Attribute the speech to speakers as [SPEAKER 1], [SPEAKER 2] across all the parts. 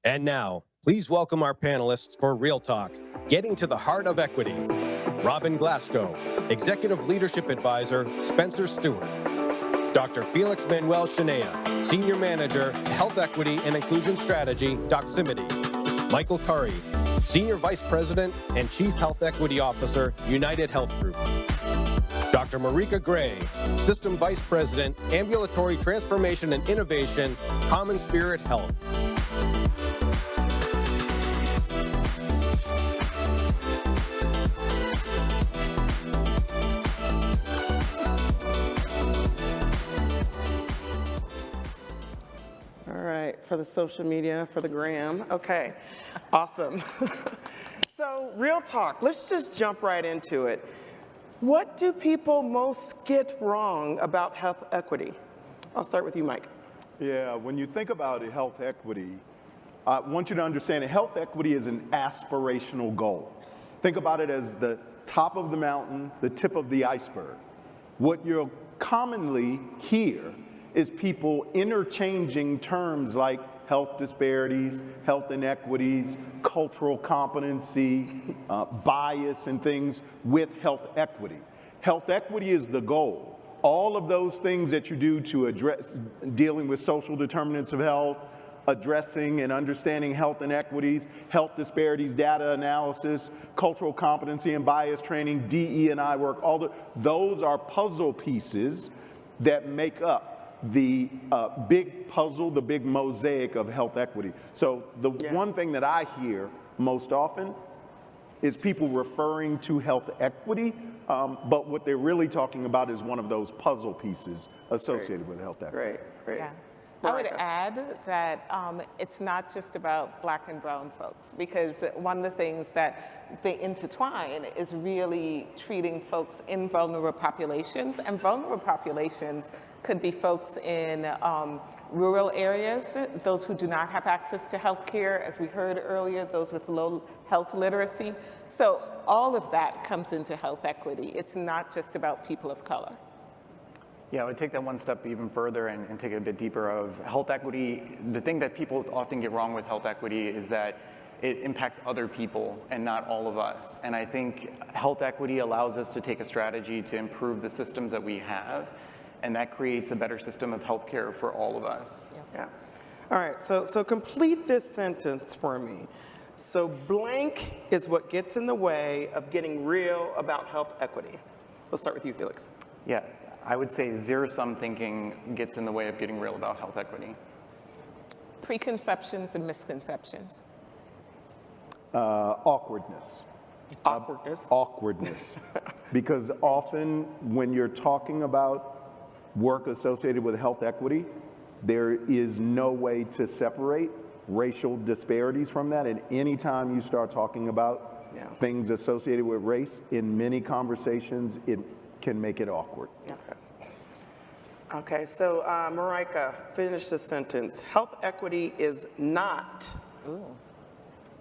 [SPEAKER 1] And now, please welcome our panelists for Real Talk, Getting to the Heart of Equity. Robin Glasco, Executive Leadership Advisor, SpencerStuart. Dr. Félix Manuel Chinea, Senior Manager, Health Equity and Inclusion Strategy, Doximity. Michael Currie, Senior Vice President and Chief Health Equity Officer, UnitedHealth Group. Dr. Marijka Gray, System Vice President, Ambulatory Transformation and Innovation, CommonSpirit Health.
[SPEAKER 2] For the social media, for the gram. Okay, awesome. So real talk, let's just jump right into it. What do people most get wrong about health equity? I'll start with you, Mike.
[SPEAKER 3] Yeah, when you think about health equity, I want you to understand that health equity is an aspirational goal. Think about it as the top of the mountain, the tip of the iceberg. What you'll commonly hear is people interchanging terms like health disparities, health inequities, cultural competency, bias and things with health equity. Health equity is the goal. All of those things that you do to address dealing with social determinants of health, addressing and understanding health inequities, health disparities, data analysis, cultural competency and bias training, DE&I work, those are puzzle pieces that make up the big puzzle, the big mosaic of health equity. So the one thing that I hear most often is people referring to health equity, but what they're really talking about is one of those puzzle pieces associated with health equity.
[SPEAKER 2] Great.
[SPEAKER 4] Yeah. I would add that it's not just about Black and brown folks, because one of the things that they intertwine is really treating folks in vulnerable populations, and vulnerable populations could be folks in rural areas, those who do not have access to health care, as we heard earlier, those with low health literacy. So all of that comes into health equity. It's not just about people of color.
[SPEAKER 5] Yeah, I would take that one step even further and take it a bit deeper of health equity. The thing that people often get wrong with health equity is that it impacts other people and not all of us. And I think health equity allows us to take a strategy to improve the systems that we have, and that creates a better system of healthcare for all of us.
[SPEAKER 2] Yeah. All right, so complete this sentence for me. So blank is what gets in the way of getting real about health equity. Let's start with you, Félix.
[SPEAKER 5] Yeah. I would say zero-sum thinking gets in the way of getting real about health equity.
[SPEAKER 4] Preconceptions and misconceptions.
[SPEAKER 3] Awkwardness. Awkwardness. Because often when you're talking about work associated with health equity, there is no way to separate racial disparities from that. And anytime you start talking about things associated with race, in many conversations, it can make it awkward.
[SPEAKER 2] Okay, so Marijka, finish the sentence. Health equity is not.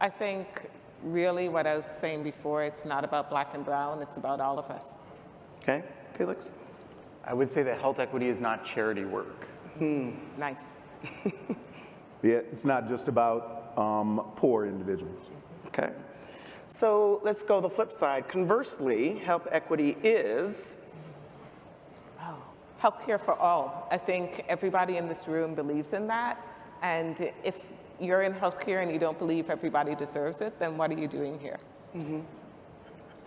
[SPEAKER 4] I think really what I was saying before, it's not about Black and brown, it's about all of us.
[SPEAKER 2] Okay, Félix?
[SPEAKER 5] I would say that health equity is not charity work.
[SPEAKER 4] Nice.
[SPEAKER 3] Yeah, it's not just about poor individuals.
[SPEAKER 2] Okay. So let's go the flip side. Conversely, health equity is?
[SPEAKER 4] Healthcare for all. I think everybody in this room believes in that. And if you're in healthcare and you don't believe everybody deserves it, then what are you doing here?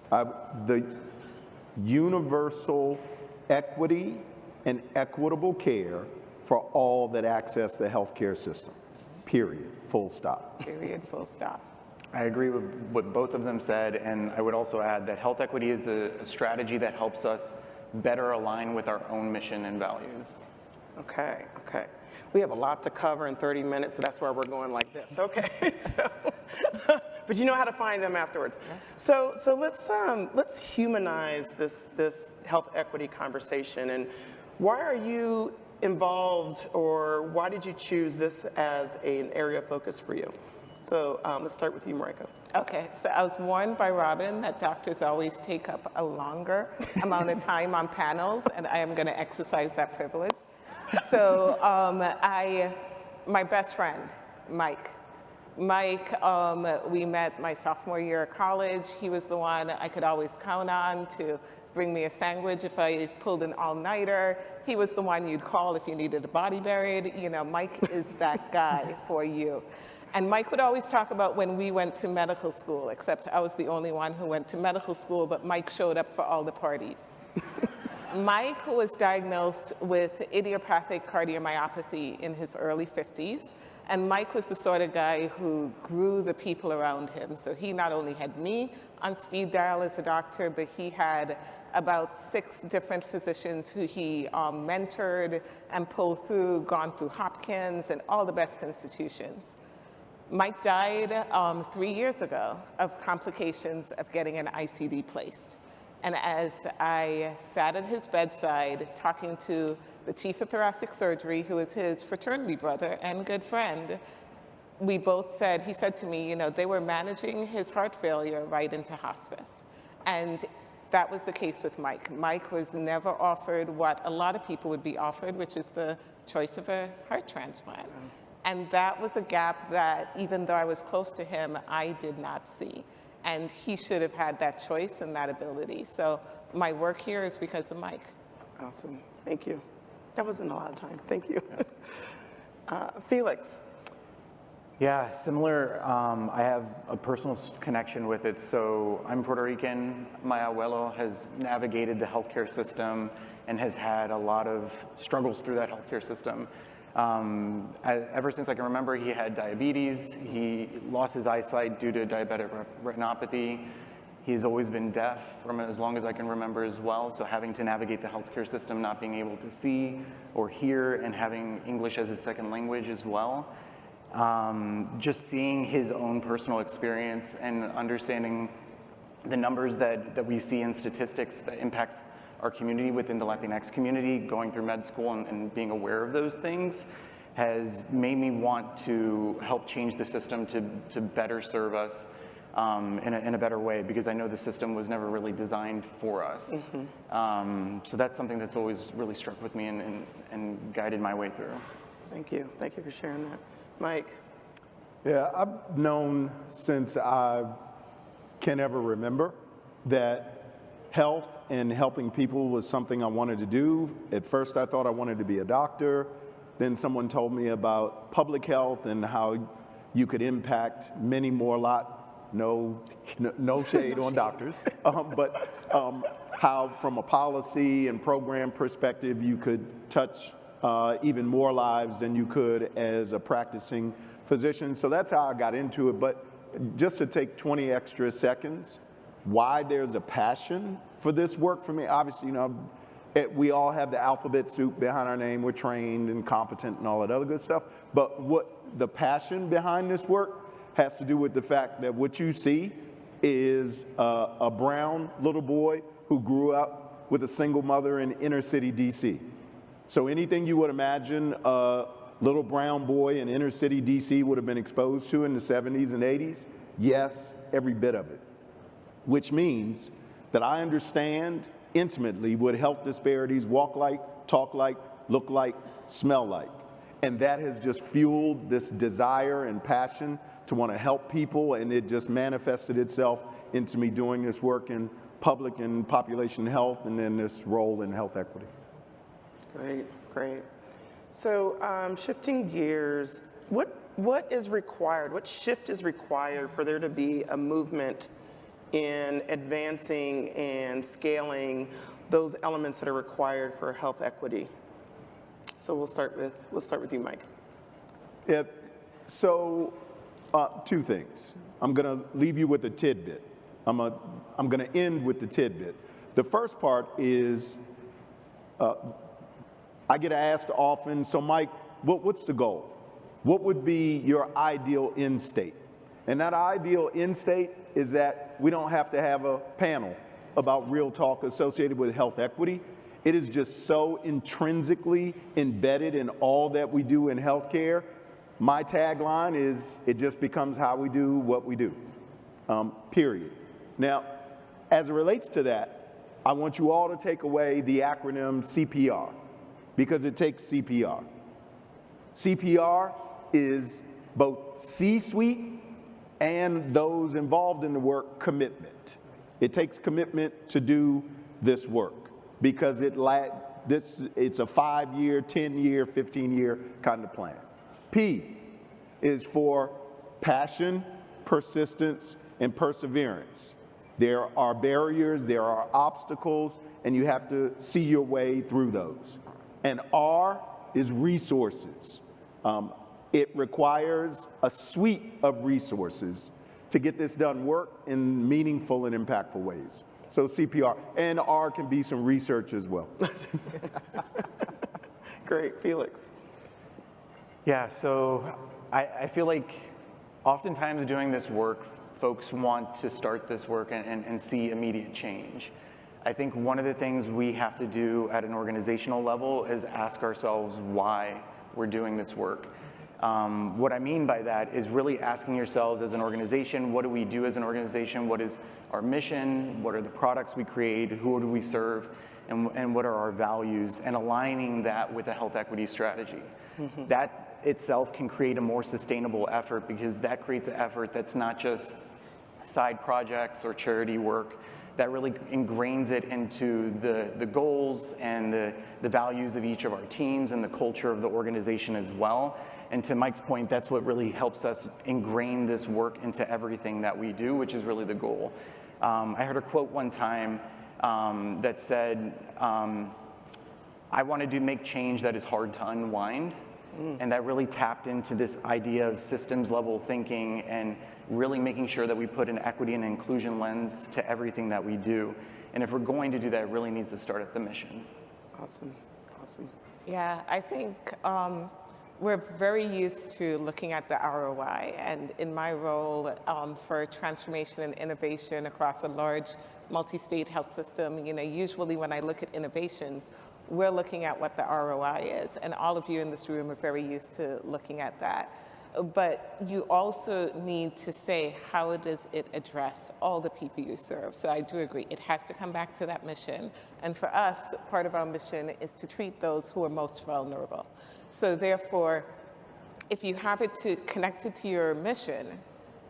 [SPEAKER 3] The universal equity and equitable care for all that access the healthcare system. Period. Full stop.
[SPEAKER 4] Period. Full stop.
[SPEAKER 5] I agree with what both of them said, and I would also add that health equity is a strategy that helps us better align with our own mission and values.
[SPEAKER 2] Okay. We have a lot to cover in 30 minutes, so that's why we're going like this. Okay, so, but you know how to find them afterwards. So let's humanize this health equity conversation. And why are you involved, or why did you choose this as an area of focus for you? So let's start with you, Marijka.
[SPEAKER 4] Okay, so I was warned by Robin that doctors always take up a longer amount of time on panels, and I am going to exercise that privilege. So my best friend, Mike, Mike, we met my sophomore year of college. He was the one I could always count on to bring me a sandwich if I pulled an all-nighter. He was the one you'd call if you needed a body buried. You know, Mike is that guy for you. And Mike would always talk about when we went to medical school, except I was the only one who went to medical school, but Mike showed up for all the parties. Mike was diagnosed with idiopathic cardiomyopathy in his early 50s. And Mike was the sort of guy who grew the people around him. So he not only had me on speed dial as a doctor, but he had about 6 different physicians who he mentored and pulled through, gone through Hopkins and all the best institutions. Mike died 3 years ago of complications of getting an ICD placed. And as I sat at his bedside talking to the chief of thoracic surgery, who is his fraternity brother and good friend, we both said, he said to me, you know, they were managing his heart failure right into hospice. And that was the case with Mike. Mike was never offered what a lot of people would be offered, which is the choice of a heart transplant. And that was a gap that, even though I was close to him, I did not see. And he should have had that choice and that ability. So my work here is because of Mike.
[SPEAKER 2] Awesome. Thank you. That wasn't a lot of time. Thank you. Félix.
[SPEAKER 5] Yeah, similar. I have a personal connection with it. So I'm Puerto Rican. My abuelo has navigated the healthcare system and has had a lot of struggles through that healthcare system. Ever since I can remember, he had diabetes. He lost his eyesight due to diabetic retinopathy. He's always been deaf from as long as I can remember as well. So having to navigate the healthcare system, not being able to see or hear, and having English as a second language as well. Just seeing his own personal experience and understanding the numbers that we see in statistics that impacts our community within the Latinx community, going through med school and being aware of those things has made me want to help change the system to better serve us in a better way, because I know the system was never really designed for us. So that's something that's always really struck with me and guided my way through.
[SPEAKER 2] Thank you. Thank you for sharing that. Mike.
[SPEAKER 3] Yeah, I've known since I can ever remember that health and helping people was something I wanted to do. At first I thought I wanted to be a doctor. Then someone told me about public health and how you could impact many more no shade on doctors, but how from a policy and program perspective you could touch even more lives than you could as a practicing physician. So that's how I got into it. But just to take 20 extra seconds, why there's a passion for this work for me, obviously, you know, we all have the alphabet soup behind our name. We're trained and competent and all that other good stuff. But what the passion behind this work has to do with the fact that what you see is a brown little boy who grew up with a single mother in inner city DC. So anything you would imagine a little brown boy in inner city DC would have been exposed to in the 70s and 80s, yes, every bit of it. Which means that I understand intimately what health disparities walk like, talk like, look like, smell like. And that has just fueled this desire and passion to want to help people, and it just manifested itself into me doing this work in public and population health, and then this role in health equity.
[SPEAKER 2] Great, great. So shifting gears, what is required, what shift is required for there to be a movement in advancing and scaling those elements that are required for health equity? So we'll start with you, Mike.
[SPEAKER 3] Yeah, so two things. I'm gonna leave you with a tidbit. I'm gonna end with the tidbit. The first part is, I get asked often, so Mike, what's the goal? What would be your ideal end state? And that ideal end state is that we don't have to have a panel about real talk associated with health equity. It is just so intrinsically embedded in all that we do in healthcare. My tagline is, it just becomes how we do what we do, period. Now, as it relates to that, I want you all to take away the acronym CPR, because it takes CPR. CPR is both C-suite and those involved in the work commitment. It takes commitment to do this work because it's a 5-year, 10-year, 15-year kind of plan. P is for passion, persistence, and perseverance. There are barriers, there are obstacles, and you have to see your way through those. And R is resources. It requires a suite of resources to get this done work in meaningful and impactful ways. So CPR, and R can be some research as well.
[SPEAKER 2] Great, Felix.
[SPEAKER 5] Yeah, so I feel like oftentimes doing this work, folks want to start this work and see immediate change. I think one of the things we have to do at an organizational level is ask ourselves why we're doing this work. What I mean by that is really asking yourselves as an organization, what do we do as an organization? What is our mission? What are the products we create? Who do we serve? And what are our values? And aligning that with a health equity strategy. Mm-hmm. That itself can create a more sustainable effort because that creates an effort that's not just side projects or charity work, that really ingrains it into the goals and the values of each of our teams and the culture of the organization as well. And to Mike's point, that's what really helps us ingrain this work into everything that we do, which is really the goal. I heard a quote one time that said, I want to make change that is hard to unwind. And that really tapped into this idea of systems level thinking and really making sure that we put an equity and inclusion lens to everything that we do. And if we're going to do that, it really needs to start at the mission.
[SPEAKER 2] Awesome, awesome.
[SPEAKER 4] Yeah, I think we're very used to looking at the ROI, and in my role for transformation and innovation across a large multi-state health system, usually when I look at innovations, we're looking at what the ROI is, and all of you in this room are very used to looking at that. But you also need to say, how does it address all the people you serve? So I do agree, it has to come back to that mission. And for us, part of our mission is to treat those who are most vulnerable. So therefore, if you have it connected to your mission,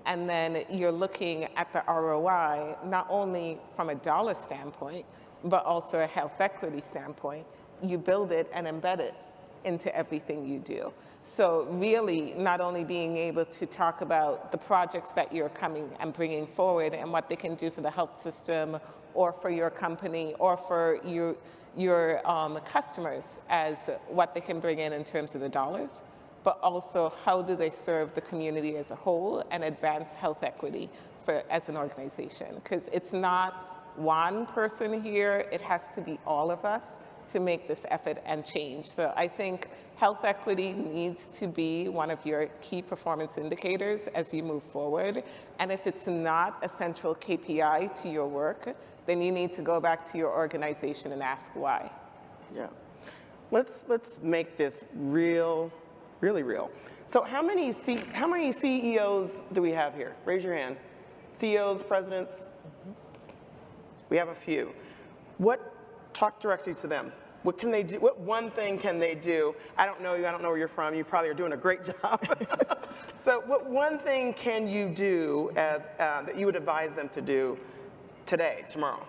[SPEAKER 4] and then you're looking at the ROI, not only from a dollar standpoint, but also a health equity standpoint, you build it and embed it into everything you do. So really, not only being able to talk about the projects that you're coming and bringing forward and what they can do for the health system or for your company or for your customers as what they can bring in terms of the dollars, but also how do they serve the community as a whole and advance health equity as an organization. Because it's not one person here, it has to be all of us to make this effort and change. So I think health equity needs to be one of your key performance indicators as you move forward. And if it's not a central KPI to your work, then you need to go back to your organization and ask why.
[SPEAKER 2] Yeah. Let's make this real, really real. So how many CEOs do we have here? Raise your hand. CEOs, presidents? We have a few. Talk directly to them. What can they do? What one thing can they do? I don't know you, I don't know where you're from. You probably are doing a great job. So what one thing can you do that you would advise them to do today, tomorrow?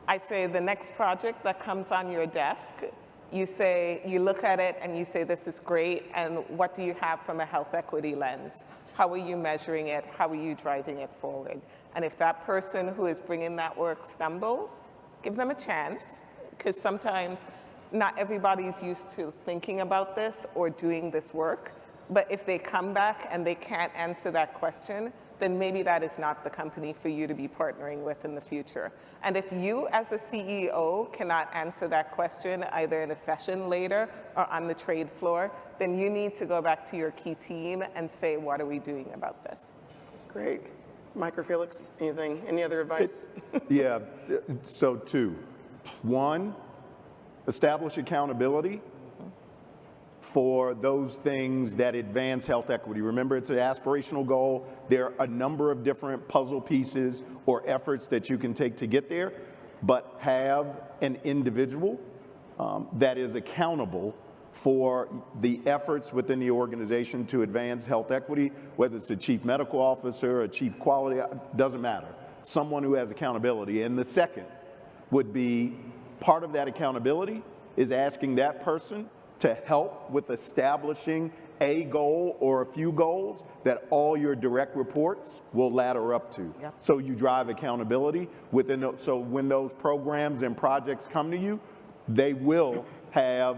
[SPEAKER 4] I say the next project that comes on your desk, you look at it and you say, this is great, and what do you have from a health equity lens? How are you measuring it? How are you driving it forward? And if that person who is bringing that work stumbles, give them a chance, because sometimes not everybody's used to thinking about this or doing this work. But if they come back and they can't answer that question, then maybe that is not the company for you to be partnering with in the future. And if you as a CEO cannot answer that question either in a session later or on the trade floor, then you need to go back to your key team and say, what are we doing about this?
[SPEAKER 2] Great. Mike or Felix, any other advice?
[SPEAKER 3] Yeah, so two. One, establish accountability for those things that advance health equity. Remember, it's an aspirational goal. There are a number of different puzzle pieces or efforts that you can take to get there, but have an individual that is accountable for the efforts within the organization to advance health equity, whether it's a chief medical officer, a chief quality, doesn't matter. Someone who has accountability. And the second would be part of that accountability is asking that person to help with establishing a goal or a few goals that all your direct reports will ladder up to.
[SPEAKER 2] Yep.
[SPEAKER 3] So you drive accountability within those, so when those programs and projects come to you, they will have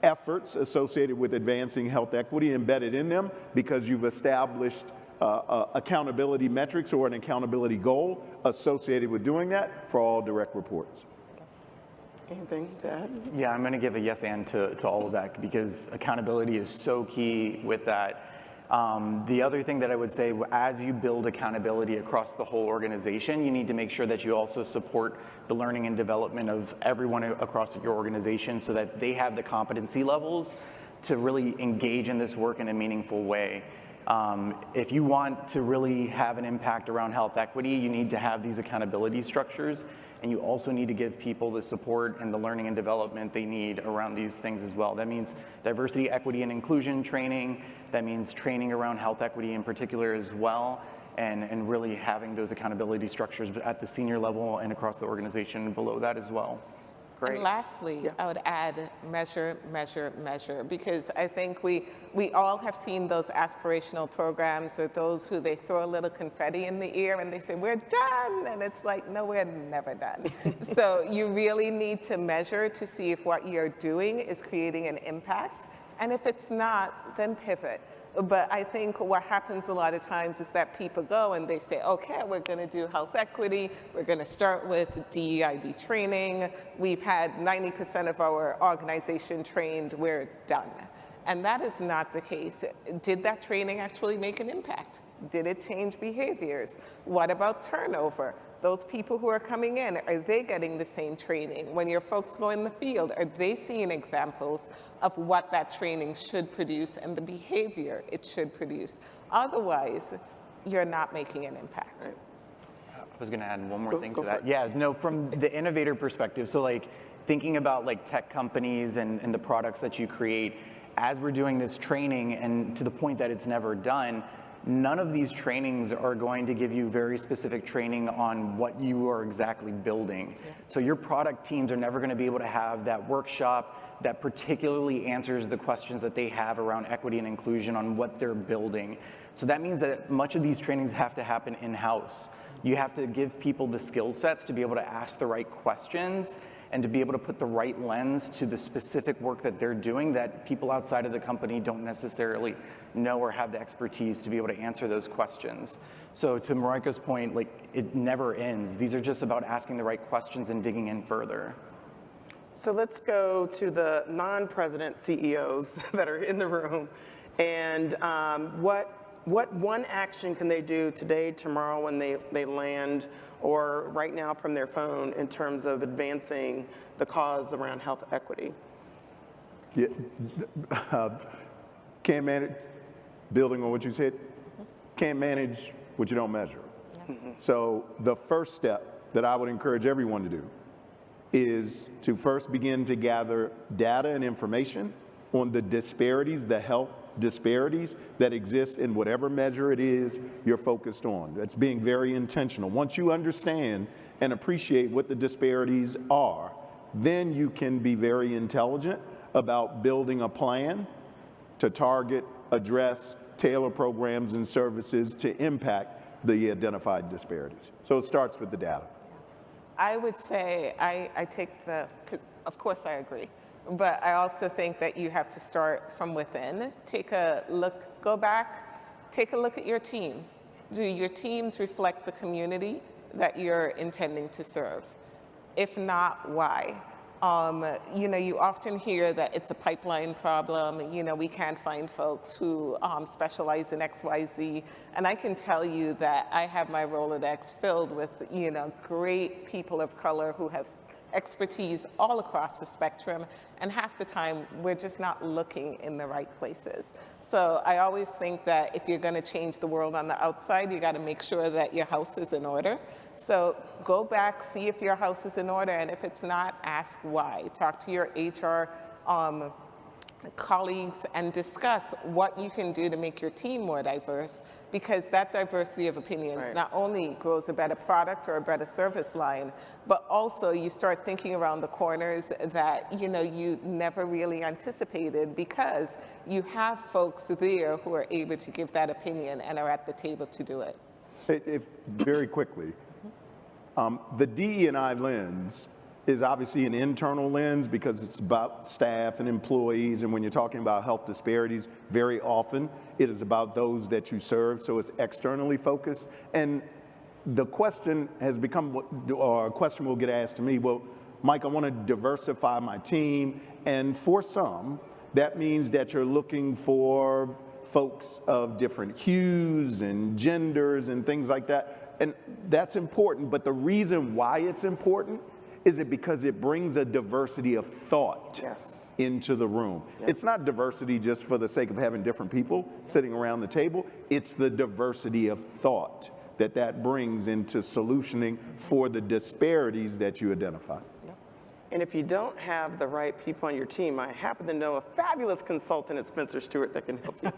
[SPEAKER 3] efforts associated with advancing health equity embedded in them because you've established accountability metrics or an accountability goal associated with doing that for all direct reports.
[SPEAKER 2] Anything to add?
[SPEAKER 5] Yeah, I'm going to give a yes and to all of that because accountability is so key with that. The other thing that I would say, as you build accountability across the whole organization, you need to make sure that you also support the learning and development of everyone across your organization so that they have the competency levels to really engage in this work in a meaningful way. If you want to really have an impact around health equity, you need to have these accountability structures, and you also need to give people the support and the learning and development they need around these things as well. That means diversity, equity, and inclusion training. That means training around health equity in particular as well, and really having those accountability structures at the senior level and across the organization and below that as well. Great.
[SPEAKER 4] And lastly, I would add measure, measure, measure, because I think we all have seen those aspirational programs or those who they throw a little confetti in the air and they say, we're done. And it's like, no, we're never done. So you really need to measure to see if what you're doing is creating an impact. And if it's not, then pivot. But I think what happens a lot of times is that people go and they say, okay, we're going to do health equity. We're going to start with DEIB training. We've had 90% of our organization trained. We're done. And that is not the case. Did that training actually make an impact? Did it change behaviors? What about turnover? Those people who are coming in, are they getting the same training? When your folks go in the field, are they seeing examples of what that training should produce and the behavior it should produce? Otherwise, you're not making an impact.
[SPEAKER 2] Right.
[SPEAKER 5] I was going to add one more thing to that. Yeah, no, from the innovator perspective, so like thinking about like tech companies and the products that you create, as we're doing this training and to the point that it's never done, none of these trainings are going to give you very specific training on what you are exactly building. Yeah. So your product teams are never going to be able to have that workshop that particularly answers the questions that they have around equity and inclusion on what they're building. So that means that much of these trainings have to happen in-house. You have to give people the skill sets to be able to ask the right questions and to be able to put the right lens to the specific work that they're doing that people outside of the company don't necessarily know or have the expertise to be able to answer those questions. So to Marijka's point, like it never ends. These are just about asking the right questions and digging in further.
[SPEAKER 2] So let's go to the non-president CEOs that are in the room. And what one action can they do today, tomorrow when they land, or right now from their phone in terms of advancing the cause around health equity?
[SPEAKER 3] Yeah, can't manage, building on what you said, can't manage what you don't measure. Mm-hmm. So the first step that I would encourage everyone to do is to first begin to gather data and information on the disparities, the health disparities that exist in whatever measure it is you're focused on. That's being very intentional. Once you understand and appreciate what the disparities are, then you can be very intelligent about building a plan to target, address, tailor programs and services to impact the identified disparities. So it starts with the data.
[SPEAKER 4] I would say I take the, of course I agree. But I also think that you have to start from within. Take a look, go back, take a look at your teams. Do your teams reflect the community that you're intending to serve? If not, why? You know, you often hear that it's a pipeline problem. You know, we can't find folks who specialize in X, Y, Z. And I can tell you that I have my Rolodex filled with, you know, great people of color who have expertise all across the spectrum, and half the time we're just not looking in the right places. So I always think that if you're going to change the world on the outside, you got to make sure that your house is in order. So go back, see if your house is in order, and if it's not, ask why. Talk to your HR colleagues and discuss what you can do to make your team more diverse, because that diversity of opinions not only grows a better product or a better service line, but also you start thinking around the corners that you never really anticipated, because you have folks there who are able to give that opinion and are at the table to do it.
[SPEAKER 3] Very quickly, the DE&I lens is obviously an internal lens because it's about staff and employees, and when you're talking about health disparities, very often it is about those that you serve, so it's externally focused. And the question has become, or a question will get asked to me, well, Mike, I want to diversify my team, and for some, that means that you're looking for folks of different hues and genders and things like that, and that's important, but the reason why it's important is it because it brings a diversity of thought into the room. It's not diversity just for the sake of having different people sitting around the table. It's the diversity of thought that brings into solutioning for the disparities that you identify.
[SPEAKER 2] And if you don't have the right people on your team, I happen to know a fabulous consultant at SpencerStuart that can help you.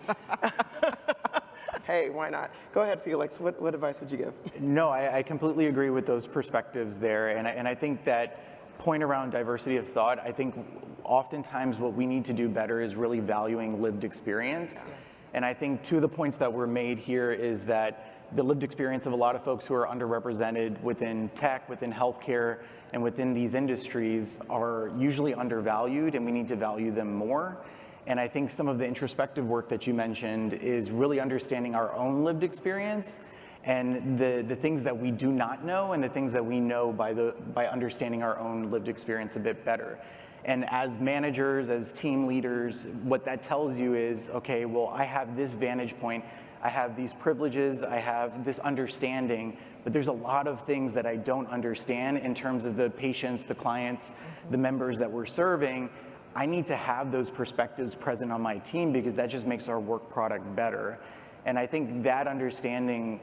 [SPEAKER 2] Hey, why not? Go ahead, Felix. What advice would you give?
[SPEAKER 5] No, I completely agree with those perspectives there. And I think that point around diversity of thought, I think oftentimes what we need to do better is really valuing lived experience. And I think two of the points that were made here is that the lived experience of a lot of folks who are underrepresented within tech, within healthcare, and within these industries are usually undervalued, and we need to value them more. And I think some of the introspective work that you mentioned is really understanding our own lived experience and the things that we do not know and the things that we know by understanding our own lived experience a bit better. And as managers, as team leaders, what that tells you is, okay, well, I have this vantage point, I have these privileges, I have this understanding, but there's a lot of things that I don't understand in terms of the patients, the clients, the members that we're serving. I need to have those perspectives present on my team because that just makes our work product better. And I think that understanding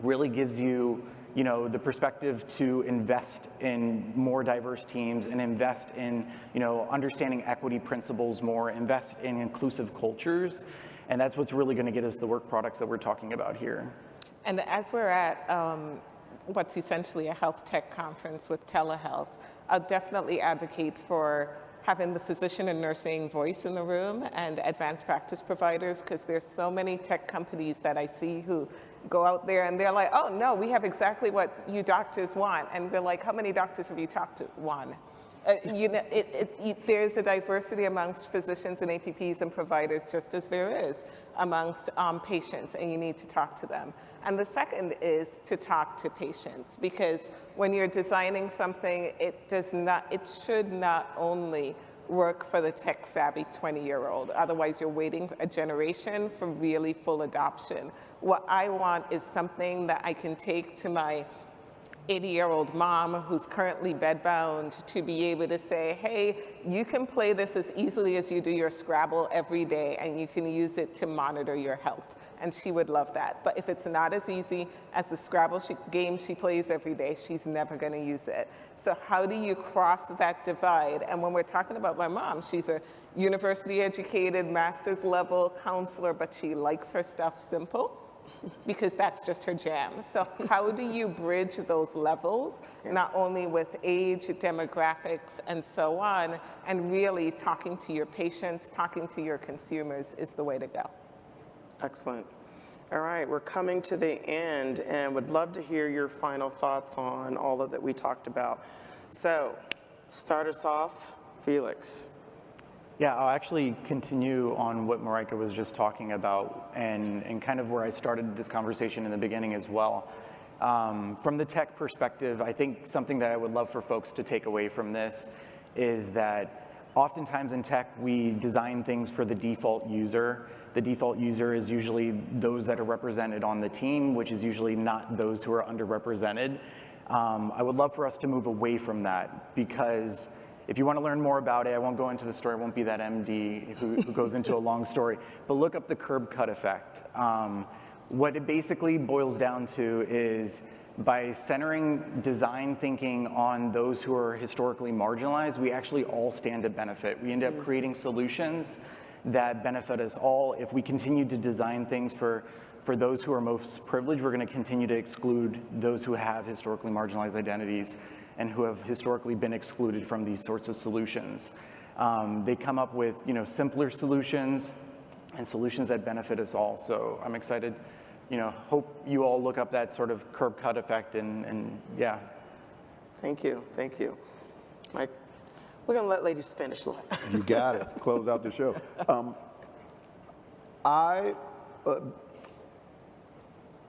[SPEAKER 5] really gives you, the perspective to invest in more diverse teams and invest in, understanding equity principles more, invest in inclusive cultures. And that's what's really going to get us the work products that we're talking about here.
[SPEAKER 4] And as we're at what's essentially a health tech conference with telehealth, I'll definitely advocate for having the physician and nursing voice in the room and advanced practice providers, because there's so many tech companies that I see who go out there and they're like, oh no, we have exactly what you doctors want. And we're like, how many doctors have you talked to? One. There's a diversity amongst physicians and APPs and providers, just as there is amongst patients, and you need to talk to them. And the second is to talk to patients, because when you're designing something, it should not only work for the tech-savvy 20-year-old. Otherwise, you're waiting a generation for really full adoption. What I want is something that I can take to my 80-year-old mom who's currently bedbound to be able to say, hey, you can play this as easily as you do your Scrabble every day, and you can use it to monitor your health. And she would love that. But if it's not as easy as the Scrabble game she plays every day, she's never going to use it. So how do you cross that divide? And when we're talking about my mom, she's a university-educated, master's level counselor, but she likes her stuff simple, because that's just her jam. So how do you bridge those levels, not only with age, demographics, and so on, and really talking to your patients, talking to your consumers is the way to go.
[SPEAKER 2] Excellent. All right, we're coming to the end and would love to hear your final thoughts on all of that we talked about. So start us off, Felix.
[SPEAKER 5] Yeah, I'll actually continue on what Marijka was just talking about and kind of where I started this conversation in the beginning as well. From the tech perspective, I think something that I would love for folks to take away from this is that oftentimes in tech, we design things for the default user. The default user is usually those that are represented on the team, which is usually not those who are underrepresented. I would love for us to move away from that, because if you want to learn more about it, I won't go into the story, I won't be that MD who goes into a long story, but look up the curb cut effect. What it basically boils down to is by centering design thinking on those who are historically marginalized, we actually all stand to benefit. We end up creating solutions that benefit us all. If we continue to design things for those who are most privileged, we're going to continue to exclude those who have historically marginalized identities and who have historically been excluded from these sorts of solutions. They come up with, simpler solutions and solutions that benefit us all. So I'm excited. Hope you all look up that sort of curb cut effect and yeah.
[SPEAKER 2] Thank you, thank you. Mike, we're gonna let ladies finish.
[SPEAKER 3] You got it. Close out the show.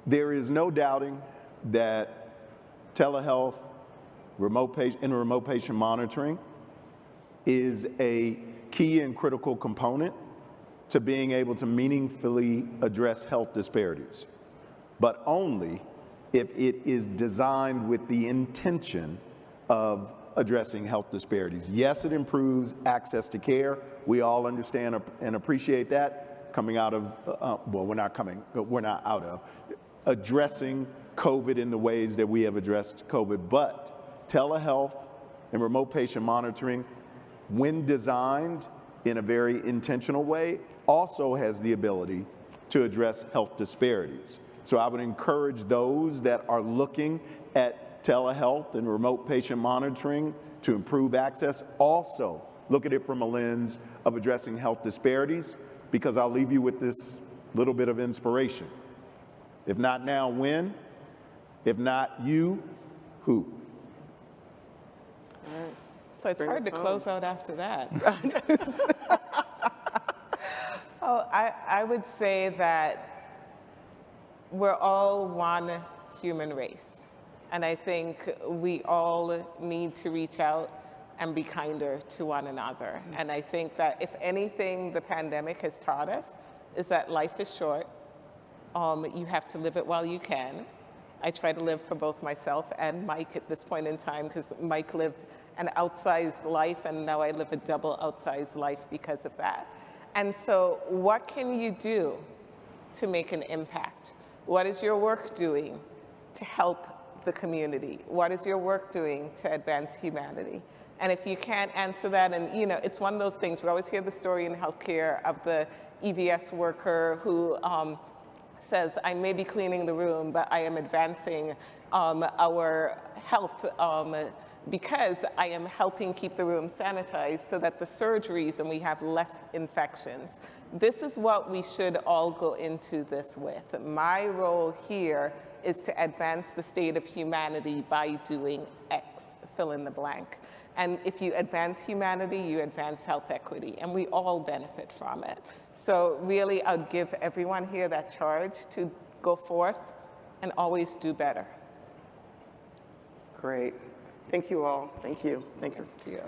[SPEAKER 3] There is no doubting that telehealth, remote patient monitoring is a key and critical component to being able to meaningfully address health disparities, but only if it is designed with the intention of addressing health disparities. Yes, it improves access to care. We all understand and appreciate that coming out of, we're not out of, addressing COVID in the ways that we have addressed COVID. But telehealth and remote patient monitoring, when designed in a very intentional way, also has the ability to address health disparities. So I would encourage those that are looking at telehealth and remote patient monitoring to improve access, also look at it from a lens of addressing health disparities, because I'll leave you with this little bit of inspiration. If not now, when? If not you, who?
[SPEAKER 4] All right. So it's hard to close out after that. Oh, I would say that we're all one human race. And I think we all need to reach out and be kinder to one another. And I think that if anything the pandemic has taught us is that life is short. You have to live it while you can. I try to live for both myself and Mike at this point in time, because Mike lived an outsized life and now I live a double outsized life because of that. And so what can you do to make an impact? What is your work doing to help the community? What is your work doing to advance humanity? And if you can't answer that, and it's one of those things, we always hear the story in healthcare of the EVS worker who says, I may be cleaning the room, but I am advancing our health because I am helping keep the room sanitized so that the surgeries and we have less infections. This is what we should all go into this with. My role here is to advance the state of humanity by doing X, fill in the blank. And if you advance humanity, you advance health equity, and we all benefit from it. So really, I'd give everyone here that charge to go forth and always do better.
[SPEAKER 2] Great. Thank you all. Thank you. Thank you.
[SPEAKER 4] Thank you.